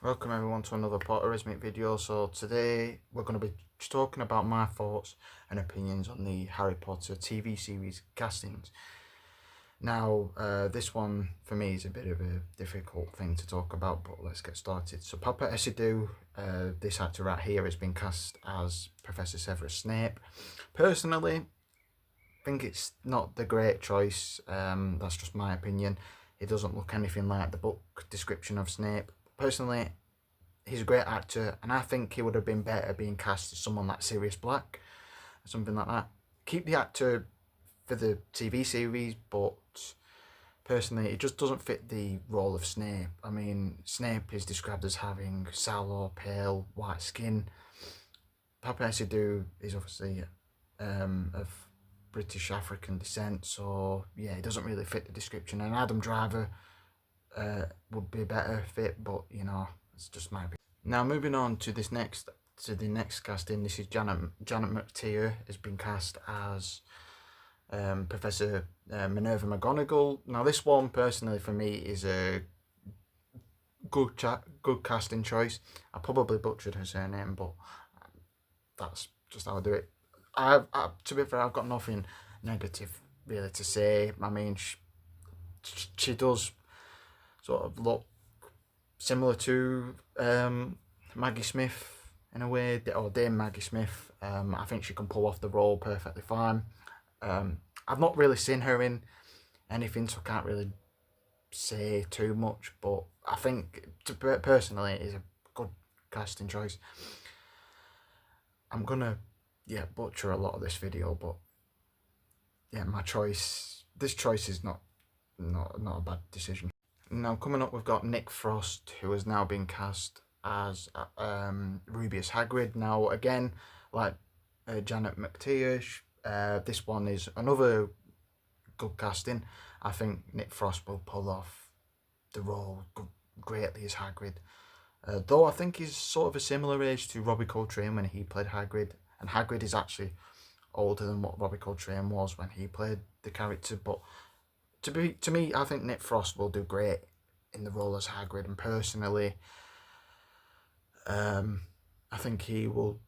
Welcome everyone to another Potterismic video. So today we're going to be talking about my thoughts and opinions on the Harry Potter TV series castings. Now this one for me is a bit of a difficult thing to talk about, but let's get started. So Papa Esidu, this actor right here, has been cast as Professor Severus Snape. Personally, I think it's not the great choice. That's just my opinion. He doesn't look anything like the book description of Snape. Personally, he's a great actor, and I think he would have been better being cast as someone like Sirius Black or something like that. Keep the actor for the TV series, but personally, it just doesn't fit the role of Snape. I mean, Snape is described as having sallow, pale, white skin. Papa Esidu is obviously of British African descent, so yeah, it doesn't really fit the description. And Adam Driver would be a better fit, but you know, it's just my opinion. Now moving on to the next casting. This is Janet McTeer has been cast as Professor Minerva McGonagall. Now this one personally for me is a good casting choice. I probably butchered her surname, but that's just how I do it. To be fair, I've got nothing negative really to say. I mean, she does sort of look similar to Maggie Smith in a way, or Dame Maggie Smith. I think she can pull off the role perfectly fine. I've not really seen her in anything, so I can't really say too much, but I think personally it is a good casting choice. I'm gonna butcher a lot of this video, but yeah, this choice is not a bad decision. Now coming up, we've got Nick Frost, who has now been cast as Rubeus Hagrid. Now again, like Janet McTeer, this one is another good casting. I think Nick Frost will pull off the role greatly as Hagrid. Though I think he's sort of a similar age to Robbie Coltrane when he played Hagrid, and Hagrid is actually older than what Robbie Coltrane was when he played the character. But to me, I think Nick Frost will do great in the role as Hagrid, and personally, I think he will,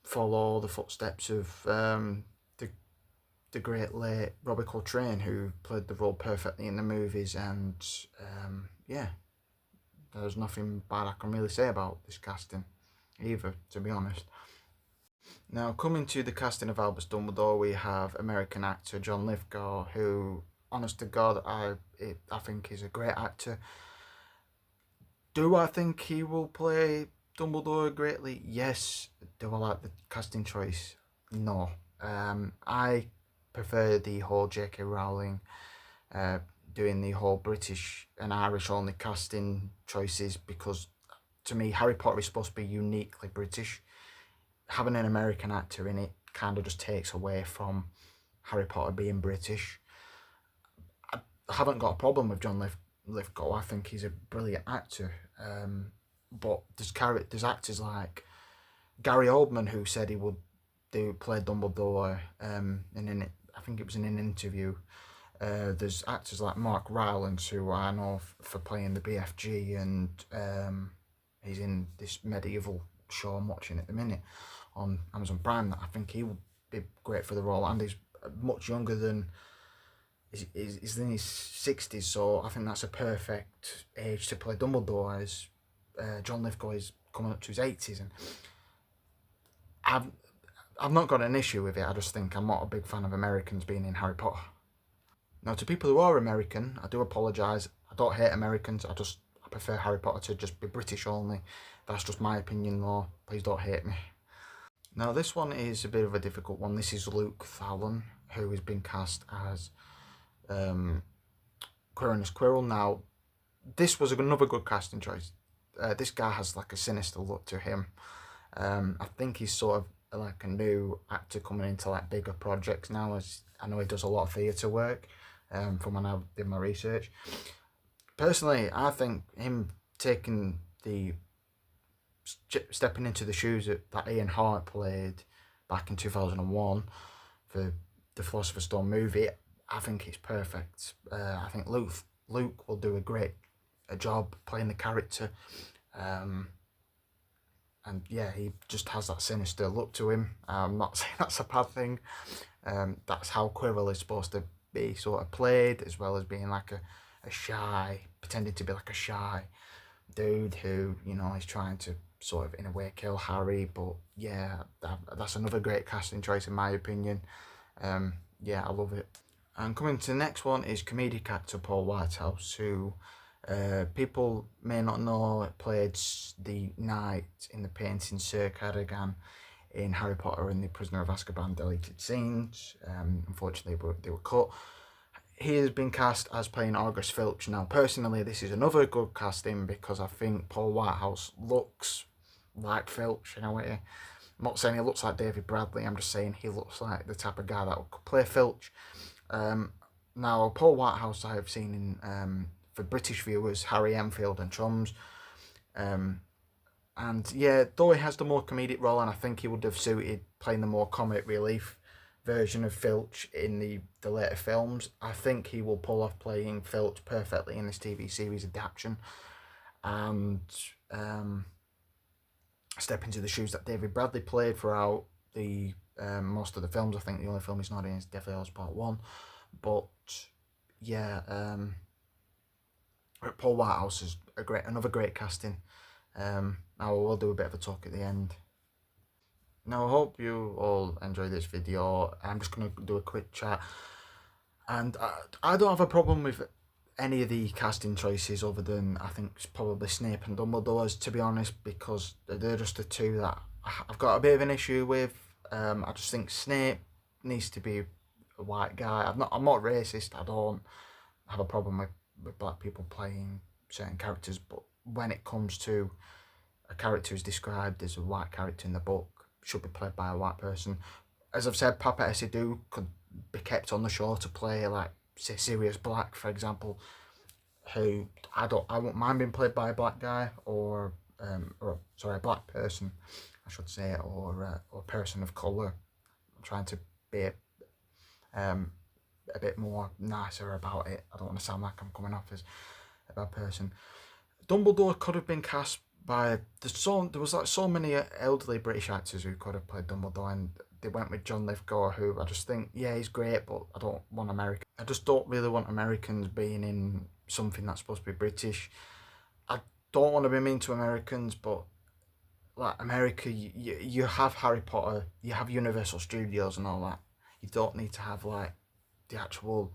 follow the footsteps of the great late Robbie Coltrane, who played the role perfectly in the movies, and there's nothing bad I can really say about this casting either, to be honest. Now, coming to the casting of Albus Dumbledore, we have American actor John Lithgow, who, honest to God, I think is a great actor. Do I think he will play Dumbledore greatly? Yes. Do I like the casting choice? No. I prefer the whole J.K. Rowling doing the whole British and Irish only casting choices, because to me Harry Potter is supposed to be uniquely British. Having an American actor in it kind of just takes away from Harry Potter being British. I haven't got a problem with John Lithgow. I think he's a brilliant actor. But there's actors like Gary Oldman, who said he would play Dumbledore, and I think it was in an interview. There's actors like Mark Rylance, who I know for playing the BFG, and he's in this medieval show I'm watching at the minute on Amazon Prime, that I think he would be great for the role, and he's much younger than, he's in his 60s, so I think that's a perfect age to play Dumbledore, as John Lithgow is coming up to his 80s, and I've not got an issue with it. I just think I'm not a big fan of Americans being in Harry Potter. Now, to people who are American, I do apologise. I don't hate Americans. I prefer Harry Potter to just be British only. That's just my opinion, though. Please don't hate me. Now, this one is a bit of a difficult one. This is Luke Fallon, who has been cast as Quirinus Quirrell. Now, this was another good casting choice. This guy has like a sinister look to him. I think he's sort of like a new actor coming into like bigger projects now, as I know he does a lot of theatre work, from when I did my research. Personally, I think him stepping into the shoes that Ian Hart played back in 2001 for the Philosopher's Stone movie, I think it's perfect. I think Luke will do a great job playing the character. And yeah, he just has that sinister look to him. I'm not saying that's a bad thing. That's how Quirrell is supposed to be sort of played, as well as being like a shy, pretending to be like a shy dude who, you know, is trying to sort of in a way kill Harry. But yeah, that's another great casting choice in my opinion. Yeah, I love it. And coming to the next one is comedic actor Paul Whitehouse, who people may not know played the knight in the painting Sir Cadogan in Harry Potter and the Prisoner of Azkaban deleted scenes. Unfortunately, they were cut. He has been cast as playing August Filch. Now, personally, this is another good casting because I think Paul Whitehouse looks like Filch in a way. I'm not saying he looks like David Bradley, I'm just saying he looks like the type of guy that would play Filch. Now, Paul Whitehouse I have seen in, for British viewers, Harry Enfield and Chums. And yeah, though he has the more comedic role, and I think he would have suited playing the more comic relief version of Filch in the later films, I think he will pull off playing Filch perfectly in this TV series adaptation. And step into the shoes that David Bradley played throughout the most of the films. I think the only film he's not in is Deathly Hallows Part 1. But yeah, Paul Whitehouse is another great casting. Now we'll do a bit of a talk at the end. Now I hope you all enjoy this video. I'm just going to do a quick chat. And I don't have a problem with any of the casting choices other than I think it's probably Snape and Dumbledore's, to be honest, because they're just the two that I've got a bit of an issue with. I just think Snape needs to be a white guy. I'm not racist. I don't have a problem with black people playing certain characters, but when it comes to a character who's described as a white character in the book, should be played by a white person. As I've said, Papa Essidou could be kept on the show to play, like, say, Sirius Black, for example, who I won't mind being played by a black guy or sorry, a black person, I should say, or a person of colour. I'm trying to be a bit more nicer about it. I don't want to sound like I'm coming off as a bad person. Dumbledore could have been cast by there was like so many elderly British actors who could have played Dumbledore, and they went with John Lithgow, who I just think, yeah, he's great, but I don't want American. I just don't really want Americans being in something that's supposed to be British. I don't want to be mean to Americans, but like America, you have Harry Potter, you have Universal Studios and all that. You don't need to have like the actual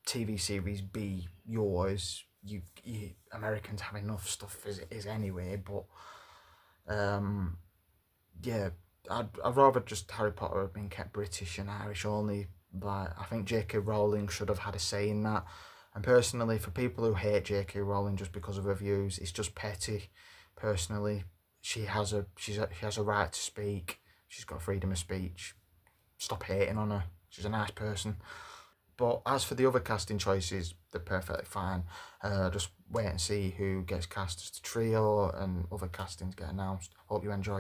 TV series be yours. You Americans have enough stuff as it is anyway, but yeah, I'd rather just Harry Potter have been kept British and Irish only. But I think J.K. Rowling should have had a say in that. And personally, for people who hate J.K. Rowling just because of her views, it's just petty. Personally, she has a right to speak. She's got freedom of speech. Stop hating on her. She's a nice person. But as for the other casting choices, they're perfectly fine. Just wait and see who gets cast as the trio and other castings get announced. Hope you enjoy.